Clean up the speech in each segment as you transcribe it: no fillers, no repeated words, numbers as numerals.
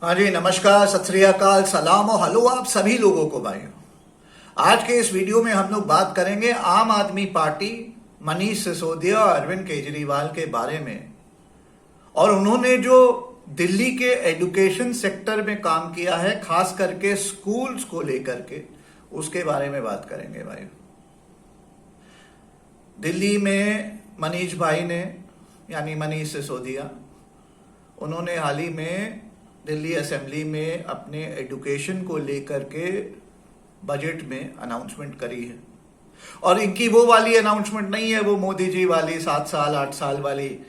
हाँ जी, नमस्कार, सत श्री अकाल, सलाम और हेलो आप सभी लोगों को भाइयों। आज के इस वीडियो में हम लोग बात करेंगे आम आदमी पार्टी, मनीष सिसोदिया और अरविंद केजरीवाल के बारे में, और उन्होंने जो दिल्ली के एजुकेशन सेक्टर में काम किया है, खास करके स्कूल्स को लेकर के, उसके बारे में बात करेंगे भाई। दिल्ली में मनीष भाई ने, यानी मनीष सिसोदिया, उन्होंने हाल ही में दिल्ली असेंबली में अपने एजुकेशन को लेकर के बजट में अनाउंसमेंट करी है। और इनकी वो वाली अनाउंसमेंट नहीं है, वो मोदी जी वाली 7 साल 8 साल वाली,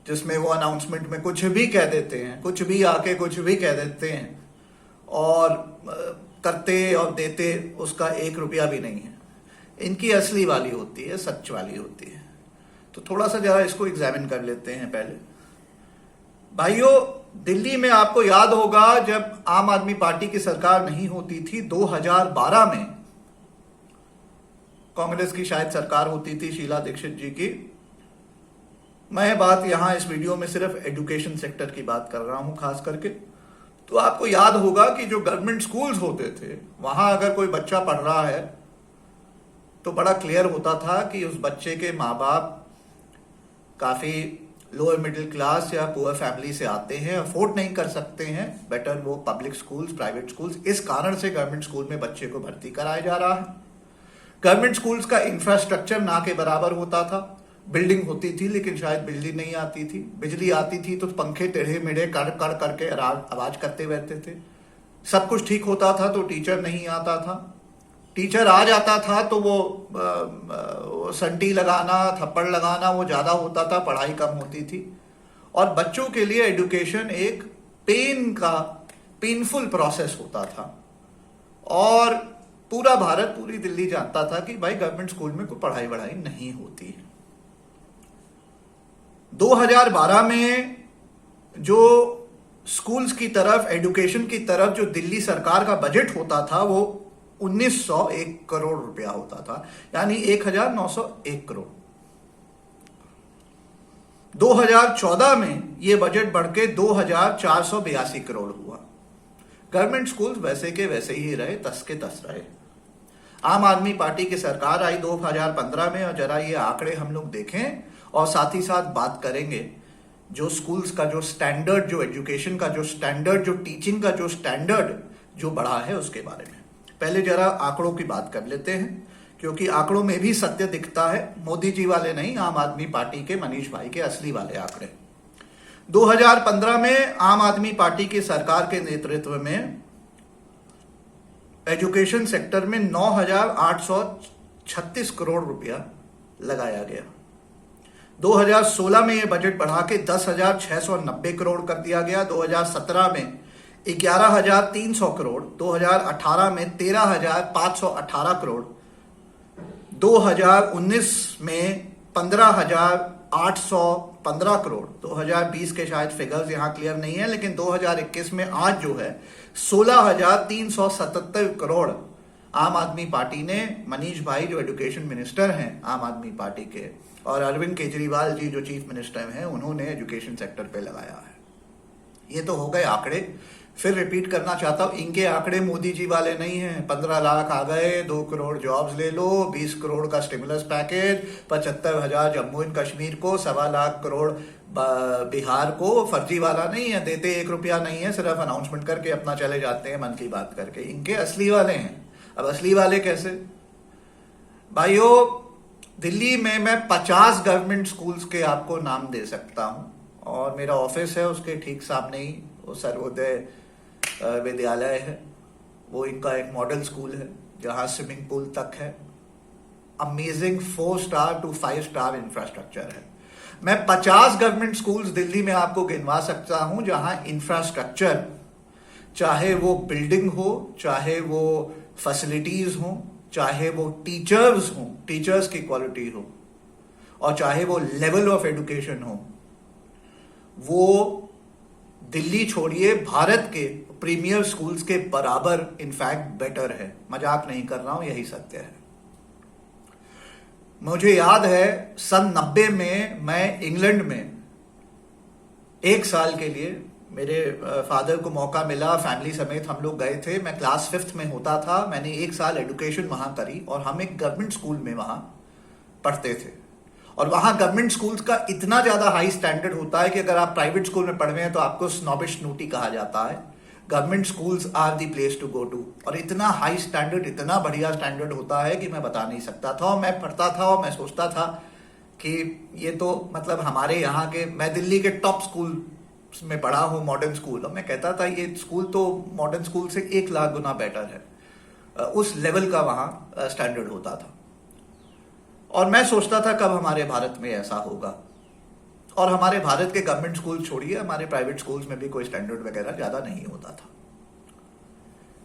जिसमें वो अनाउंसमेंट में कुछ भी कह देते हैं, कुछ भी आके कुछ भी कह देते हैं और करते और देते उसका 1 रुपया भी नहीं है। इनकी असली वाली होती है, सच वाली होती है। तो थोड़ा सा जरा इसको एग्जामिन कर लेते हैं पहले भाइयों। दिल्ली में आपको याद होगा, जब आम आदमी पार्टी की सरकार नहीं होती थी, 2012 में कांग्रेस की शायद सरकार होती थी, शीला दीक्षित जी की। मैं बात यहां इस वीडियो में सिर्फ एजुकेशन सेक्टर की बात कर रहा हूं खास करके। तो आपको याद होगा कि जो गवर्नमेंट स्कूल्स होते थे, वहां अगर कोई बच्चा पढ़ रहा है तो बड़ा क्लियर होता था कि उस बच्चे के माँ बाप काफी लोअर मिडिल क्लास या पुअर फैमिली से आते हैं, अफोर्ड नहीं कर सकते हैं बेटर वो पब्लिक स्कूल्स, प्राइवेट स्कूल्स। इस कारण से गवर्नमेंट स्कूल में बच्चे को भर्ती कराया जा रहा है। गवर्नमेंट स्कूल्स का इंफ्रास्ट्रक्चर ना के बराबर होता था। बिल्डिंग होती थी लेकिन शायद बिजली नहीं आती थी, बिजली आती थी तो पंखे टेढ़े मेढ़े कर कर करके आवाज करते रहते थे। सब कुछ ठीक होता था तो टीचर नहीं आता था, टीचर आ जाता था तो वो संटी लगाना, थप्पड़ लगाना वो ज्यादा होता था, पढ़ाई कम होती थी। और बच्चों के लिए एजुकेशन एक पेनफुल प्रोसेस होता था। और पूरा भारत, पूरी दिल्ली जानता था कि भाई गवर्नमेंट स्कूल में कोई पढ़ाई वढ़ाई नहीं होती है। 2012 में जो स्कूल्स की तरफ, एजुकेशन की तरफ जो दिल्ली सरकार का बजट होता था, वो 1901 करोड़ रुपया होता था, यानी 1901 करोड़। 2014 में यह बजट बढ़ के 2482 करोड़ हुआ। गवर्नमेंट स्कूल वैसे के वैसे ही रहे, तस के तस रहे। आम आदमी पार्टी की सरकार आई 2015 में, और जरा ये आंकड़े हम लोग देखें और साथ ही साथ बात करेंगे जो स्कूल्स का जो स्टैंडर्ड, जो एजुकेशन का जो स्टैंडर्ड, जो टीचिंग का जो स्टैंडर्ड जो बढ़ा है उसके बारे में। पहले जरा आंकड़ों की बात कर लेते हैं, क्योंकि आंकड़ों में भी सत्य दिखता है, मोदी जी वाले नहीं, आम आदमी पार्टी के मनीष भाई के असली वाले आंकड़े। 2015 में आम आदमी पार्टी की सरकार के नेतृत्व में एजुकेशन सेक्टर में 9,836 करोड़ रुपया लगाया गया। 2016 में यह बजट बढ़ा के 10,690 करोड़ कर दिया गया। 2017 में 11,300 करोड़, 2018 में 13,518 करोड़, 2019 में 15,815 करोड़, 2020 के शायद फिगर्स यहां क्लियर नहीं है, लेकिन 2021 में आज जो है 16,377 करोड़ आम आदमी पार्टी ने, मनीष भाई जो एजुकेशन मिनिस्टर हैं आम आदमी पार्टी के, और अरविंद केजरीवाल जी जो चीफ मिनिस्टर हैं, उन्होंने एजुकेशन सेक्टर पे लगाया है। ये तो हो गए आंकड़े। फिर रिपीट करना चाहता हूं, इनके आंकड़े मोदी जी वाले नहीं हैं। 15 लाख आ गए, 2 करोड़ जॉब्स ले लो, 20 करोड़ का stimulus package, 75,000 Jammu and Kashmir को, 1.25 लाख करोड़ बिहार को। फर्जी वाला नहीं है, देते 1 रुपया नहीं है, सिर्फ अनाउंसमेंट करके अपना चले जाते हैं मन की बात करके। इनके असली वाले हैं। अब असली वाले कैसे भाइयों? दिल्ली में मैं 50 गवर्नमेंट स्कूल्स के आपको नाम दे सकता हूं, और मेरा ऑफिस है उसके ठीक सामने ही वो सर्वोदय विद्यालय है। वो इनका एक मॉडल स्कूल है जहां स्विमिंग पूल तक है। Amazing 4 star to 5 star infrastructure है। मैं 50 गवर्नमेंट स्कूल्स दिल्ली में आपको गिनवा सकता हूं जहां इंफ्रास्ट्रक्चर, चाहे वो बिल्डिंग हो, चाहे वो फैसिलिटीज हो, चाहे वो टीचर्स हो, टीचर्स की क्वालिटी हो, और चाहे वो लेवल ऑफ एजुकेशन हो, वो दिल्ली छोड़िए भारत के प्रीमियर स्कूल्स के बराबर, इनफैक्ट बेटर है। मजाक नहीं कर रहा हूं, यही सत्य है। मुझे याद है सन 90 में मैं इंग्लैंड में 1 साल के लिए मेरे फादर को मौका मिला, फैमिली समेत हम लोग गए थे। मैं क्लास 5th में होता था। मैंने 1 साल एजुकेशन वहां करी और हम एक गवर्नमेंट स्कूल में वहां पढ़ते थे। और वहां गवर्नमेंट स्कूल्स का इतना ज्यादा हाई स्टैंडर्ड होता है कि अगर आप प्राइवेट स्कूल में पढ़ रहे हैं तो आपको स्नॉबिश नोटी कहा जाता है। Government schools are the place to go to. और इतना हाई स्टैंडर्ड, इतना बढ़िया स्टैंडर्ड होता है कि मैं बता नहीं सकता था। और मैं पढ़ता था और मैं सोचता था कि ये तो मतलब हमारे यहाँ के, मैं दिल्ली के टॉप स्कूल में पढ़ा हूँ, मॉडर्न स्कूल, और मैं कहता था ये स्कूल तो मॉडर्न स्कूल से 1 लाख गुना बेटर है। उस लेवल का वहां स्टैंडर्ड होता था। और मैं सोचता था कब हमारे भारत में ऐसा होगा। और हमारे भारत के गवर्नमेंट स्कूल छोड़िए, हमारे प्राइवेट स्कूल्स में भी कोई स्टैंडर्ड वगैरह ज्यादा नहीं होता था।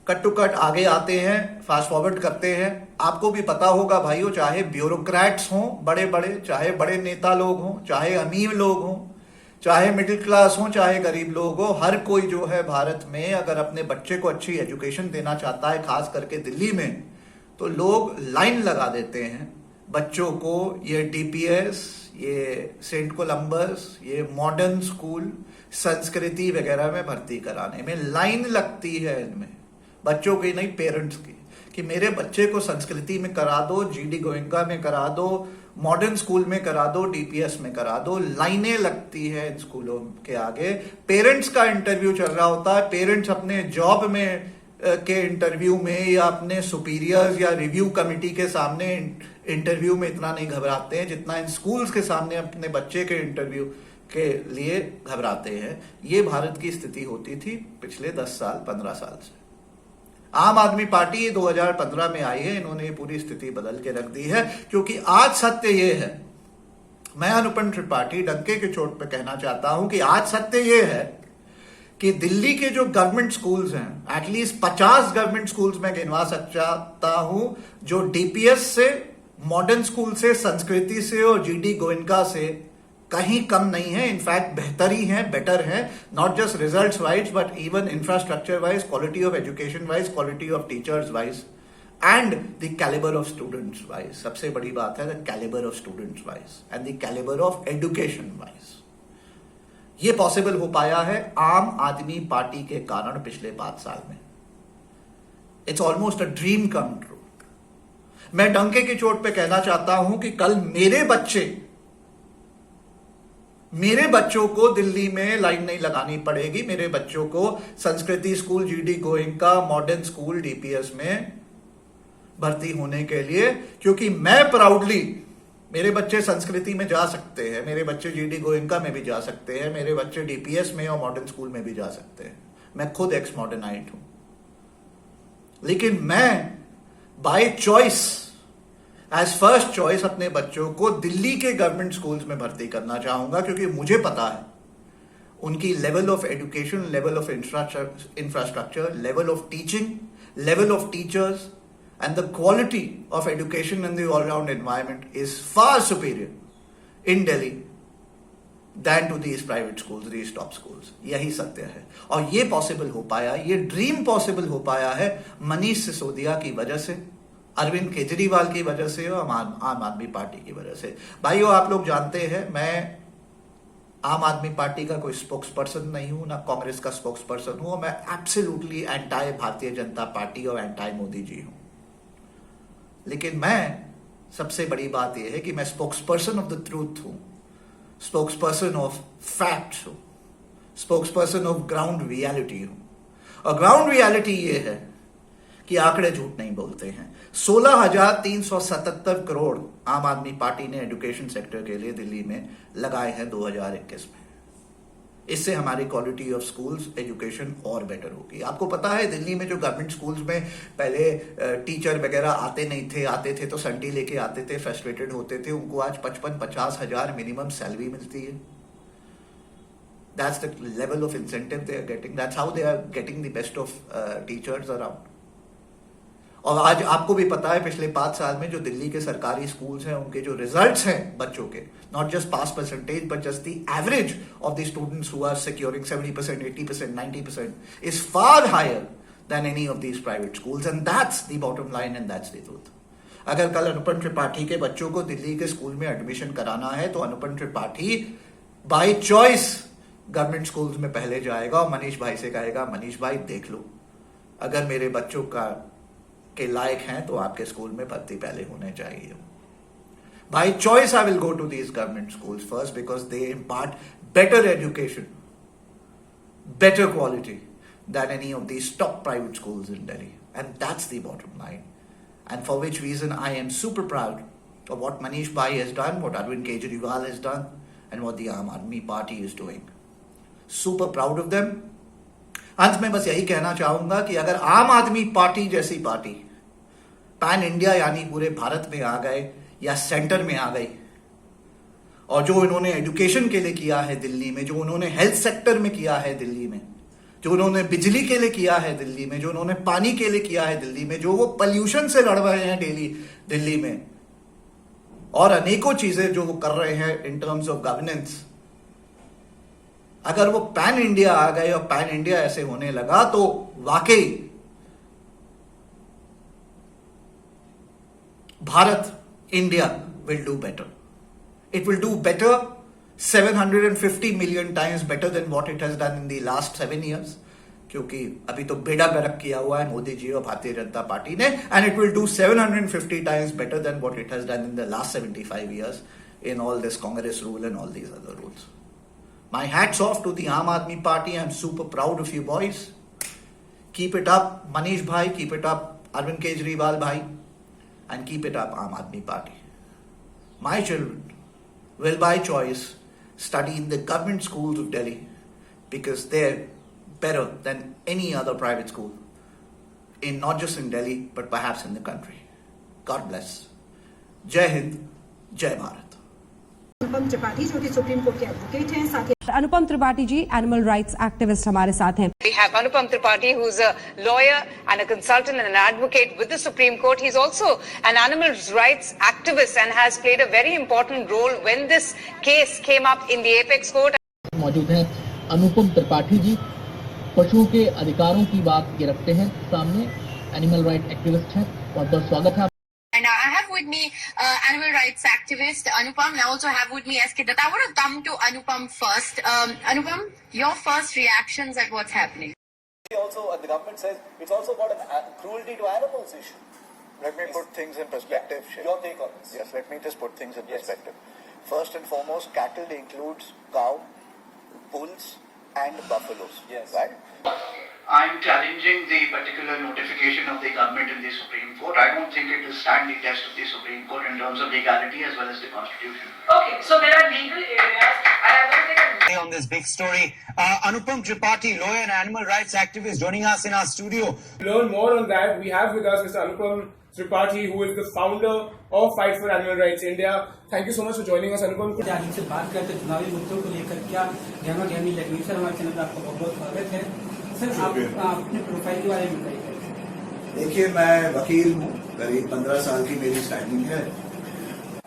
कट टू कट आगे आते हैं, फास्ट फॉरवर्ड करते हैं। आपको भी पता होगा भाइयों, चाहे ब्यूरोक्रेट्स हों बड़े बड़े, चाहे बड़े नेता लोग हों, चाहे अमीर लोग हों, चाहे मिडिल क्लास हो, चाहे गरीब लोग हो, हर कोई जो है भारत में अगर अपने बच्चे को अच्छी एजुकेशन देना चाहता है, खास करके दिल्ली में, तो लोग लाइन लगा देते हैं बच्चों को ये डीपीएस, ये सेंट कोलंबस, ये मॉडर्न स्कूल, संस्कृति वगैरह में भर्ती कराने में लाइन लगती है इनमें, बच्चों की नहीं पेरेंट्स की, कि मेरे बच्चे को संस्कृति में करा दो, जीडी गोयनका में करा दो, मॉडर्न स्कूल में करा दो, डीपीएस में करा दो। लाइनें लगती है इन स्कूलों के आगे। पेरेंट्स का इंटरव्यू चल रहा होता है। पेरेंट्स अपने जॉब में के इंटरव्यू में या अपने सुपीरियर्स या रिव्यू कमेटी के सामने इंटरव्यू में इतना नहीं घबराते हैं जितना इन स्कूल्स के सामने अपने बच्चे के इंटरव्यू के लिए घबराते हैं। ये भारत की स्थिति होती थी पिछले 10 साल 15 साल से। आम आदमी पार्टी 2015 में आई है, इन्होंने पूरी स्थिति बदल के रख दी है। क्योंकि आज सत्य ये है, मैं अनुपम त्रिपाठी डंके के चोट पे कहना चाहता हूं कि आज सत्य ये है कि दिल्ली के जो गवर्नमेंट स्कूल्स हैं, एटलीस्ट 50 गवर्नमेंट स्कूल्स में गिनवा सकता हूं जो डीपीएस से, मॉडर्न स्कूल से, संस्कृति से और जीडी गोयनका से कहीं कम नहीं है। इनफैक्ट बेहतर ही है, बेटर है, not just results wise but even infrastructure wise, quality of education wise, quality of teachers wise and the calibre of students wise. सबसे बड़ी बात है the calibre of students wise and the calibre of education wise. ये possible हो पाया है आम आदमी पार्टी के कारण पिछले 5 साल में। It's almost a dream come true. मैं डंके की चोट पे कहना चाहता हूं कि कल मेरे बच्चों को दिल्ली में लाइन नहीं लगानी पड़ेगी। मेरे बच्चों को संस्कृति school, GD Goenka, modern school, DPS में भर्ती होने के लिए, क्योंकि मैं प्राउडली, मेरे बच्चे संस्कृति में जा सकते हैं, मेरे बच्चे जीडी गोयनका में भी जा सकते हैं, मेरे बच्चे डीपीएस में और मॉडर्न स्कूल में भी जा सकते हैं। मैं खुद एक्स मॉडर्नाइट हूं, लेकिन मैं by choice, as first choice अपने बच्चों को दिल्ली के गवर्नमेंट स्कूल्स में भर्ती करना चाहूंगा, क्योंकि मुझे पता है उनकी level of education, level of infrastructure, level of teaching, level of teachers and the quality of education in the all round environment is far superior in Delhi than to these private schools, these top schools. यही सत्य है। और ये possible हो पाया, ये dream possible हो पाया है मनीष सिसोदिया की वजह से, अरविंद केजरीवाल की वजह से और आम आदमी पार्टी की वजह से। भाइयों, आप लोग जानते हैं मैं आम आदमी पार्टी का कोई स्पोक्स पर्सन नहीं हूं, ना कांग्रेस का स्पोक्स पर्सन हूं। मैं absolutely anti Bharatiya Janata party और एंटाई मोदी जी हूं। लेकिन मैं, सबसे बड़ी बात यह है कि मैं spokes person of the truth हूं, स्पोक्स पर्सन ऑफ फैक्ट्स हूं, spokes person of ground reality हूं। और ग्राउंड रियलिटी ये है कि आंकड़े झूठ नहीं बोलते हैं। 16,377 करोड़ आम आदमी पार्टी ने एजुकेशन सेक्टर के लिए दिल्ली में लगाए हैं 2021 में। इससे हमारी क्वालिटी ऑफ स्कूल्स, एजुकेशन और बेटर होगी। आपको पता है दिल्ली में जो गवर्नमेंट स्कूल्स में पहले टीचर वगैरह आते नहीं थे, आते थे तो संटी लेके आते थे, फ्रस्ट्रेटेड होते थे, उनको आज 55-50 हजार मिनिमम सैलरी मिलती है। That's the level of incentive they are getting. That's how they are getting the best of teachers around. और आज आपको भी पता है पिछले 5 साल में जो दिल्ली के सरकारी स्कूल्स हैं, उनके जो रिजल्ट्स हैं बच्चों के, not just pass percentage but just the average of the students who are securing 70%, 80%, 90% is far higher than any of these private schools and that's the bottom line and that's the truth. अगर कल अनुपम त्रिपाठी के बच्चों को दिल्ली के school में admission कराना है तो Anupam Tripathi by choice government schools में पहले जाएगा और मनीष भाई से कहेगा, मनीष भाई देख लो, अगर मेरे बच्चों के लायक हैं तो आपके स्कूल में भर्ती पहले होने चाहिए. By choice, I will go to these government schools first because they impart better education, better quality than any of these top private schools in Delhi. And that's the bottom line. And for which reason I am super proud of what Manish Bhai has done, what Arvind Kejriwal has done, and what the Aam Aadmi Party is doing. Super proud of them. अंत में बस यही कहना चाहूंगा कि अगर आम आदमी पार्टी जैसी पार्टी पैन इंडिया यानी पूरे भारत में आ गए या सेंटर में आ गई, और जो इन्होंने एजुकेशन के लिए किया है दिल्ली में, जो उन्होंने हेल्थ सेक्टर में किया है दिल्ली में, जो उन्होंने बिजली के लिए किया है दिल्ली में, जो उन्होंने पानी के लिए किया है दिल्ली में, जो वो पॉल्यूशन से लड़ रहे हैं डेली दिल्ली में, और अनेकों चीजें जो वो कर रहे हैं इन टर्म्स ऑफ गवर्नेंस, अगर वो पैन इंडिया आ गए और पैन इंडिया ऐसे होने लगा तो वाकई Bharat, India will do better. It will do better 750 million times better than what it has done in the last 7 years. क्योंकि अभी तो बेड़ा गर्क किया हुआ है मोदी जी और भारतीय जनता पार्टी ने, and it will do 750 times better than what it has done in the last 75 years in all this Congress rule and all these other rules. My hats off to the Aam Aadmi Party. I'm super proud of you boys. Keep it up, Manish Bhai. Keep it up, Arvind Kejriwal Bhai. And keep it up, Aam Aadmi Party. My children will by choice study in the government schools of Delhi because they're better than any other private school in not just in Delhi but perhaps in the country. God bless. Jai Hind, Jai Bharat. अनुपम त्रिपाठी जो कि supreme court के advocate हैं, साथ ही अनुपम Tripathi ji animal rights activist हमारे साथ हैं. We have Anupam Tripathi, who's a lawyer and a consultant and an advocate with the Supreme Court. He's also an animal rights activist and has played a very important role when this case came up in the Apex Court. मौजूद हैं अनुपम त्रिपाठी जी, पशुओं के अधिकारों की बात ये रखते हैं सामने, एनिमल राइट एक्टिविस्ट हैं. बहुत बहुत स्वागत है. And I have with me animal rights activist Anupam, and I also have with me SK Datta. I want to come to Anupam first. Anupam, your first reactions at what's happening? Also, the government says it's also about a cruelty to animals issue. Let me put things in perspective. Yeah. Your take on this? Yes, let me just put things in perspective. First and foremost, cattle includes cow, bulls, and buffaloes. Yes. Right? I'm challenging the particular notification of the government in the Supreme Court. I don't think it will stand the test of the Supreme Court in terms of legality as well as the Constitution. Okay, so there are legal areas, and I don't think on this big story. Anupam Tripathi, lawyer and animal rights activist, joining us in our studio. To learn more on that, we have with us Mr. Anupam Tripathi, who is the founder of Fight for Animal Rights India. Thank you so much for joining us, Anupam. जारी से बात करते चुनावी मुद्दों को लेकर क्या गहमा गहमी लगी. सर, हमारे चैनल पर आपका बहुत बहुत स्वागत है. सर, आप अपने प्रोफाइल के बारे में बताइए. देखिए, मैं वकील हूँ, करीब 15 साल की मेरी स्टैंडिंग है.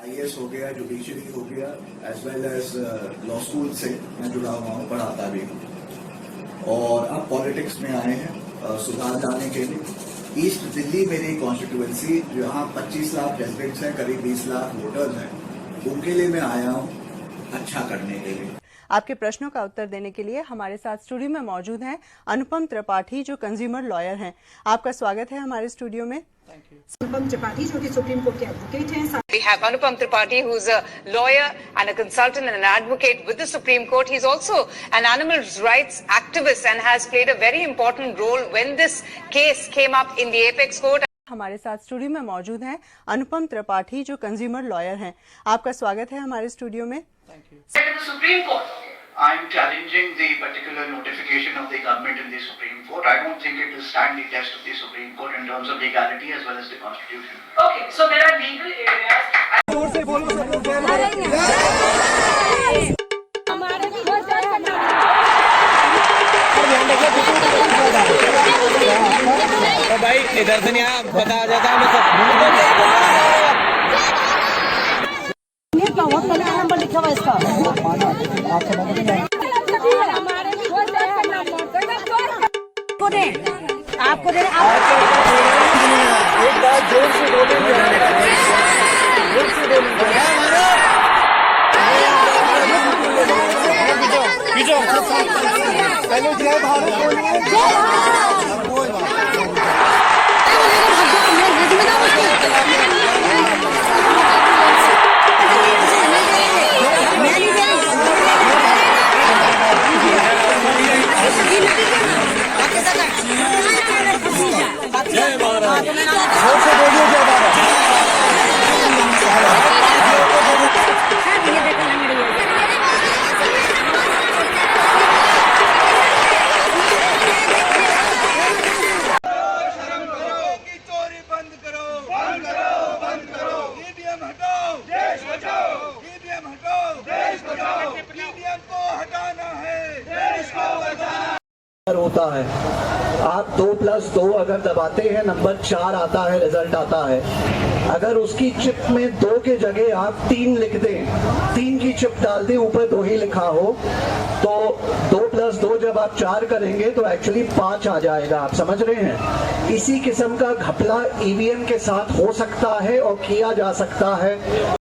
IAS हो गया, जुडिशरी हो गया, as well as law school से मैं जुड़ा हुआ हूँ, पढ़ाता भी हूँ, और अब पॉलिटिक्स में आए हैं सुधार लाने के लिए. ईस्ट दिल्ली मेरी कॉन्स्टिट्यूएंसी, जहाँ 25 लाख रेजिडेंट्स हैं, करीब 20 लाख वोटर्स हैं, उनके लिए मैं आया हूँ अच्छा करने के लिए. आपके प्रश्नों का उत्तर देने के लिए हमारे साथ स्टूडियो में मौजूद हैं अनुपम त्रिपाठी, जो कंज्यूमर लॉयर हैं. आपका स्वागत है हमारे स्टूडियो में. अनुपम त्रिपाठी जो कि सुप्रीम कोर्ट के एडवोकेट हैं. we have Anupam Tripathi, who's a lawyer and a consultant and an advocate with the Supreme Court. He's also an animal rights activist and has played a very important role when this case came up in the Apex Court. हमारे साथ studio में मौजूद हैं अनुपम त्रिपाठी, जो consumer lawyer हैं. आपका स्वागत है हमारे स्टूडियो में. To the Supreme Court, I'm challenging the particular notification of the government in the Supreme Court. I don't think it will stand the test of the Supreme Court in terms of legality as well as the Constitution. Okay, so there are legal areas. तो भाई इधर से नहीं आया, पता आ जाता है. Number लिखा हुआ इसका. आपको दे एक बात जोर से बोलेंगे. पहले जय भारत बोलिए। कोई जय भारत, जोर से बोलिए जय भारत। होता है आप 2+2 अगर दबाते हैं नंबर 4 आता है, रिजल्ट आता है। अगर उसकी चिप में 2 के जगह आप 3 लिख दें, 3 की चिप डाल दें, ऊपर 2 ही लिखा हो, तो 2+2 जब आप 4 करेंगे तो एक्चुअली 5 आ जाएगा। आप समझ रहे हैं? इसी किस्म का घपला ईवीएम के साथ हो सकता है और किया जा सकता है।